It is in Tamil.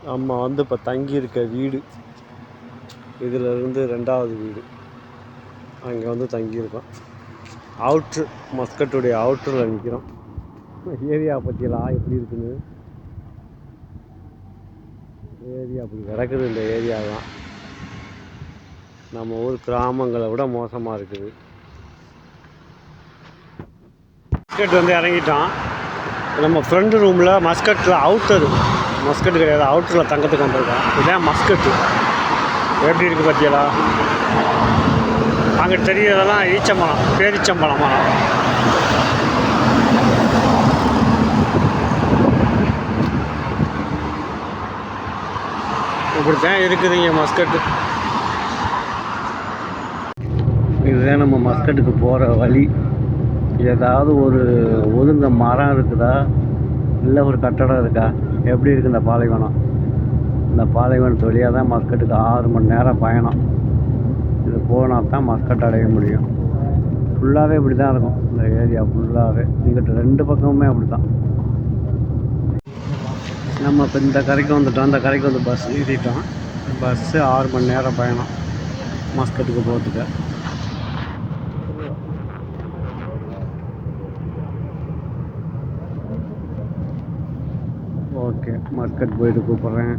நம்ம வந்து இப்போ தங்கியிருக்க வீடு இதிலிருந்து 2வது வீடு. அங்கே வந்து தங்கியிருக்கோம். அவுட்ரு மஸ்கட்டுடைய அவுட்டரில் நிற்கிறோம். ஏரியா பற்றியெல்லாம் எப்படி இருக்குன்னு. ஏரியா அப்படி கிடக்குது. இந்த ஏரியா தான் நம்ம ஊர் கிராமங்களை விட மோசமாக இருக்குது. மஸ்கட் வந்து இறங்கிட்டோம். நம்ம ஃப்ரெண்டு ரூமில் மஸ்கட்டில் அவுட்டரு, மஸ்கட்டு கிடையாது, அவுட்டரில் தங்கத்துக்கு வந்திருக்கோம். இதுதான் மஸ்கட்டு. எப்படி இருக்குது பற்றியலா? அங்கே தெரியறதெல்லாம் ஈச்சம்பழம், பேரிச்சம்பழம் மரம். இப்படித்தான் இருக்குதுங்க மஸ்கட்டு. இதுதான் நம்ம மஸ்கட்டுக்கு போகிற வழி. ஏதாவது ஒரு ஒதுங்க மரம் இருக்குதா, இல்லை ஒரு கட்டடம் இருக்கா? எப்படி இருக்குது இந்த பாலைவனம்? இந்த பாலைவனத்து வழியாக தான் மஸ்கட்டுக்கு 6 மணி நேரம் பயணம். இது போனால் தான் மஸ்கட் அடைய முடியும். ஃபுல்லாகவே இப்படி தான் இருக்கும் இந்த ஏரியா ஃபுல்லாகவே. இங்கிட்ட 2 பக்கமுமே அப்படி தான். நம்ம இப்போ இந்த கரைக்கு வந்துட்டோம். அந்த கரைக்கு வந்து பஸ் ஏறிட்டோம். பஸ்ஸு 6 மணி நேரம் பயணம் மஸ்கட்டுக்கு போகிறதுக்கு. ஓகே, மஸ்கட் போயிட்டு கூப்பிட்றேன்.